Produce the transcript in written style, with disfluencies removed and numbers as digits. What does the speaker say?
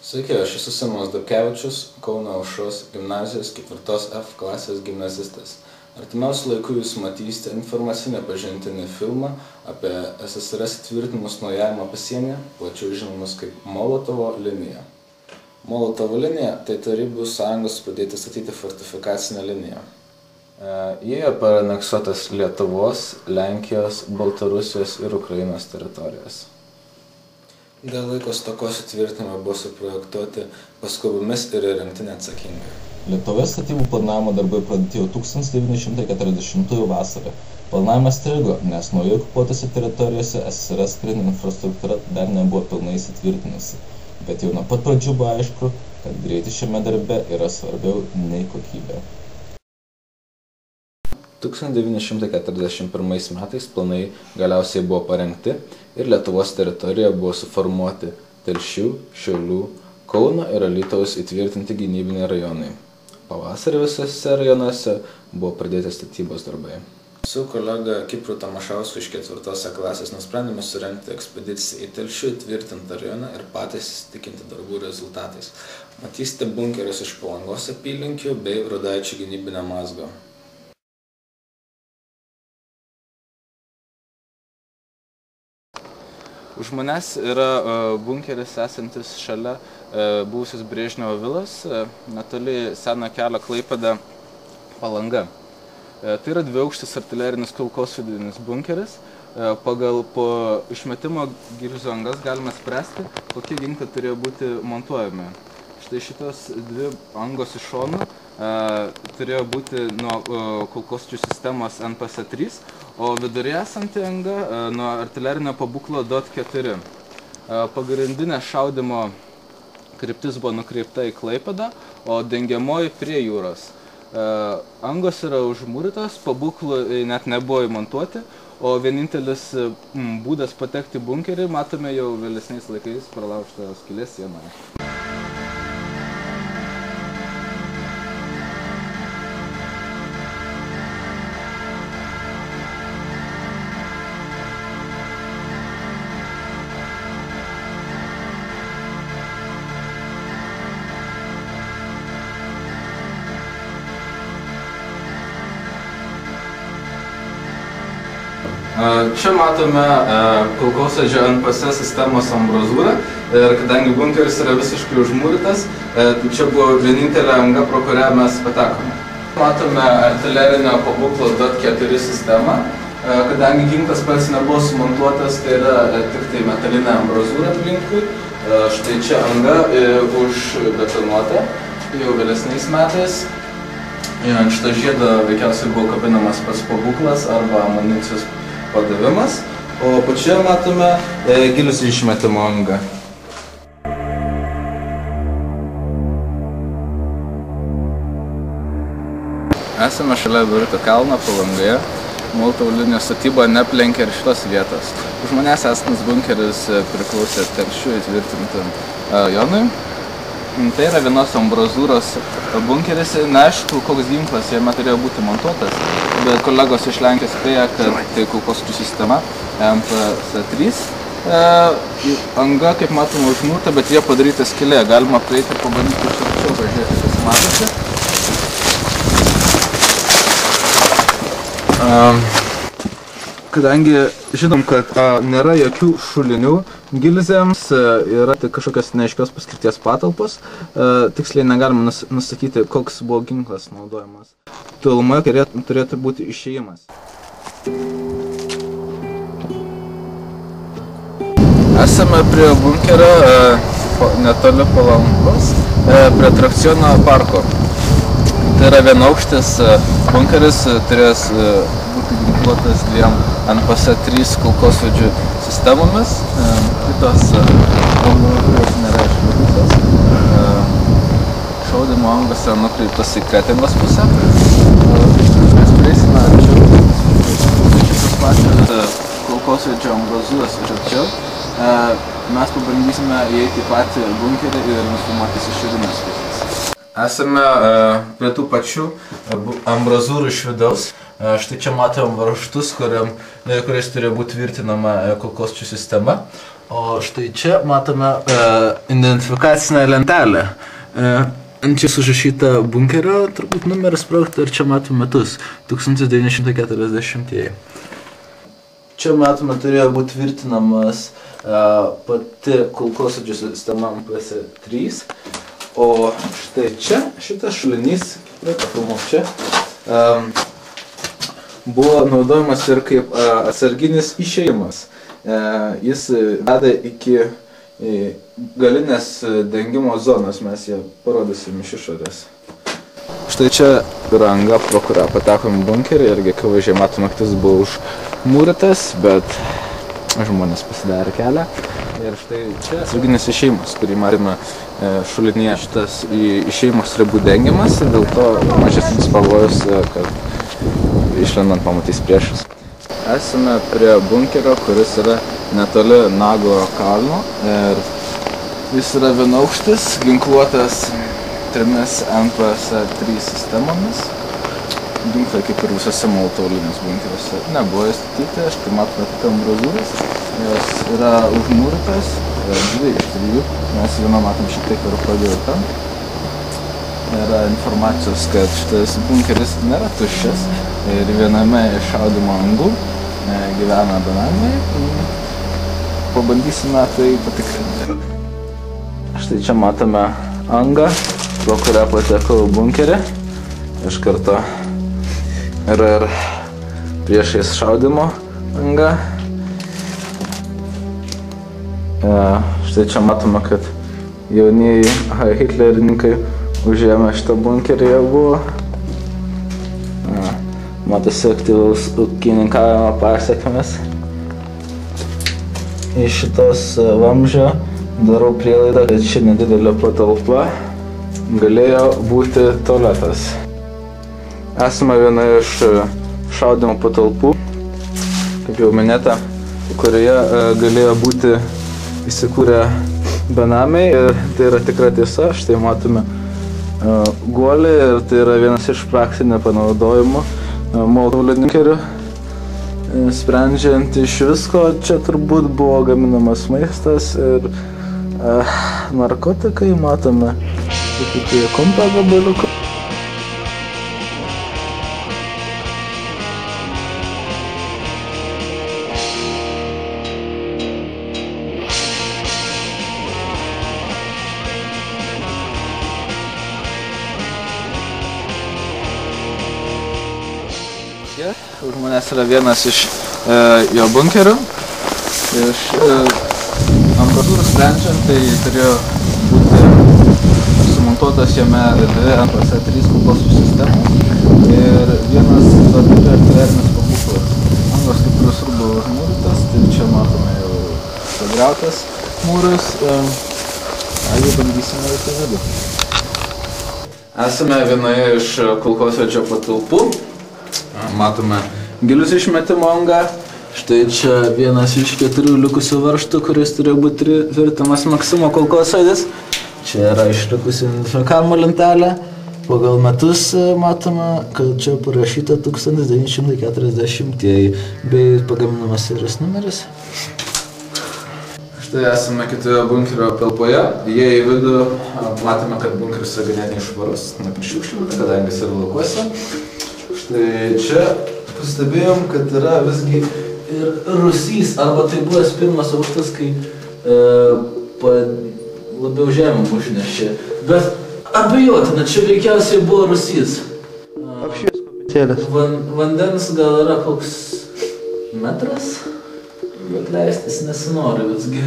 Sveiki, aš esu Simonas Dabkevičius, Kauno Aušros gimnazijos 4F klasės gimnazistas. Artimiausiu laiku jūs matysite informacinę pažintinį filmą apie SSRS įtvirtinimus naujajame pasienyje, plačiau žinomus kaip Molotovo linija. Molotovo linija tai Tarybų Sąjungos pradėti statyti fortifikacinę liniją. Jie paraneksuotas Lietuvos, Lenkijos, Baltarusijos ir Ukrainos teritorijos. Dėl laiko stokos įtvirtinimai buvo suprojektuoti paskubomis ir įrengti neatsakingai. Lietuvos statybų planavimo darbai pradėti jau 1940 vasarą. Planavimas strigo, nes naujai okupuotose teritorijose SSRS karinė infrastruktūra dar nebuvo pilnai įsitvirtinusi. Bet jau nuo pat pradžių buvo aišku, kad greitis šiame darbe yra svarbiau nei kokybė. 1941 metais planai galiausiai buvo parengti ir Lietuvos teritorijoje buvo suformuoti Telšių, Šiaulių, Kauno ir Alytaus įtvirtinti gynybiniai rajonai. Pavasarį visose rajonuose buvo pradėti statybos darbai. Su kolega Kipru Tamašausku iš 4 klasės nusprendėme surengti ekspediciją į Telšių įtvirtintą rajoną ir patys įsitikinti darbų rezultatais. Matysite bunkerius iš Palangos apylinkių bei Rudaičių gynybinio mazgo. Už manęs yra bunkeris esantis šalia buvusios Brežnevo vilos, netoli seno kelio Klaipėda Palanga. Tai yra dviaukštis artilerinis kulkosvaidis bunkeris. Pagal po išmetimo gilzių angas galime spręsti, kokie ginklai turėjo būti montuojami. Štai šitos dvi angos iš šonų turėjo būti nuo kulkosvaidžių sistemos NPS-3, o vidurėje esanti anga nuo artilerinio pabūklo DOT-4. Pagrindinė šaudymo kryptis buvo nukreipta į Klaipėdą, o dengiamoji prie jūros. Angos yra užmūrytos, pabūklų net nebuvo įmontuoti, o vienintelis būdas patekti į bunkerį matome jau vėlesniais laikais pralaužtą skylę sienoje. Čia matome kulkosvaidžio NPS sistemos ambrazūrą ir kadangi bunkeris yra visiškai užmūrytas, tai čia buvo vienintelė anga, pro kurią mes patekome. Matome artilerinio pabūklo DOT-4 sistemą. Kadangi ginklas pats nebuvo sumontuotas, tai yra tik tai metalinė ambrazūra aplinkui. Štai čia anga užbetonuota jau vėlesniais metais. Ant šito žiedo veikiausiai buvo kabinamas pats pabūklas arba amunicijos padavimas, o pačioje matome giliusių išmetimo angą. Esame šalia Birito kalno Palangoje. Molotovo linijos statyba neaplenkia ir šitos vietos. Už manęs esantis bunkeris priklausė Telšių įtvirtintam rajonui. Tai yra vienos ambrazūros bunkeris. Neaišku, koks ginklas jame turėjo būti montuotas, bet kolegos iš Lenkijos spėja, kad tai kulkosvaidžių sistema NPS-3. Anga, kaip matoma, užmūrta, bet jie padaryta skylė. Galima prieiti ir pabandyti iš arčiau pažiūrėti, kas matosi. Kadangi žinom, kad nėra jokių šulinių gilzėms, yra tik kažkokios neaiškios paskirties patalpos, tiksliai negalima nusakyti, koks buvo ginklas naudojamas. Tolumoje turėtų būti išėjimas. Esame prie bunkerio netoli Palangos, prie atrakciono parko. Tai yra vienaukštis bunkeris, turės būti ginkluotas dviem NPS-3 kulkosvaidžių sistemomis. Kitos ambrazūros nėra išlikusios. Šaudymo angos yra nukreiptos į Kretingos pusę. Mes prieisime arčiau šitos pačios kulkosvaidžio ambrazūros iš arčiau. Mes pabandysime įeiti į patį bunkerį ir nufilmuoti iš šiaurinės pusės. Esame prie tų pačių ambrazūrų iš vidaus. Štai čia matom varžtus, kuriais turėjo būti tvirtinama kulkosvaidžių sistema. O štai čia matome identifikacinę lentelę. Ant čia užrašyta bunkerio, turbūt numeris projekto, ir čia matome metus, 1940. Čia matome turėjo būti tvirtinamas pati kulkosvaidžių sistema MPS-3. O štai čia, šitas šulinys, čia, buvo naudojamas ir kaip atsarginis išėjimas. Jis veda iki galinės dengimo zonos, mes ją parodysim iš išorės. Štai čia yra anga, pro kurią patekom į bunkerį, irgi akivaizdžiai matome, kad jis buvo užmūrytas, bet žmonės pasidarė kelią. Ir štai čia atsarginis išėjimas, kurį matome šulinyje. Šitas išėjimas turi būti dengiamas ir dėl to mažesnis pavojus, kad išlendant pamatys priešus. Esame prie bunkerio, kuris yra netoli Nago kalno ir jis yra vienaukštis, ginkluotas 3 MPS-3 sistemomis. Ginklai, kaip ir visose Molotovo linijos bunkeriuose, nebuvo įstatyti. Štai matome tokiam brazūras, jos yra užmūrytas, 2 iš 3, mes vieną matom šiek tiek ir pradėjo ten. Yra informacijos, kad šitas bunkeris nėra tuščias ir viename iš šaudymo angų gyvena benamiai. Pabandysime tai patikrinti. Štai čia matome angą, pro kurią patekau į bunkerį. Iš karto yra ir priešais šaudymo anga. Štai čia matome, kad jaunieji hitlerininkai užėmė šitą bunkerį jau buvo. Matosi aktyvaus ūkininkavimo pasekmės. Iš šitos vamzdžio darau prielaidą, kad ši nedidelė patalpa galėjo būti tualetas. Esame viena iš šaudymo patalpų, kaip jau minėta, kurioje galėjo būti įsikūrę benamiai. Ir tai yra tikra tiesa, štai matome guolį ir tai yra vienas iš praktinio panaudojimo Molotovo bunkerių. Sprendžiant iš visko, čia turbūt buvo gaminamas maistas ir narkotikai, matome tokį kompą gabaliuką. Už manęs yra vienas iš jo bunkerių. Iš ambasadūrų sprendžiant, tai turėjo būti sumontuotas jame 2 MPS-3 kulkosvaidžių sistemos ir vienas artilerinis pabūklas. Angos kaip visur buvo užmūrytas, tai čia matome jau sugriautas mūras. Jau bandysime į vidų. Esame vienoje iš kulkosvaidžio patalpų. Matome gilius išmetimo angą. Štai čia vienas iš 4 likusių varžtų, kuris turėjo būti tvirtinamas Maksimo kulkosvaidis. Čia yra išlikusi identifikavimo lentelė. Pagal metus matome, kad čia parašyta 1940 bei pagaminamas serijos numeris. Štai esame kitoje bunkerio patalpoje. Jie į vidų matome, kad bunkeris yra ganėtinai švarus, neprišiukšlinta, kadangi jis yra laukuose. Štai čia pastebėjom, kad yra visgi ir rūsys, arba tai buvęs pirmas aukštas, kai labiau žemė užnešė. Bet abejotina, čia veikiausiai buvo rūsys. Apšvies kopėtėlės. Vandens gal yra koks metras, bet leistis nesinori visgi.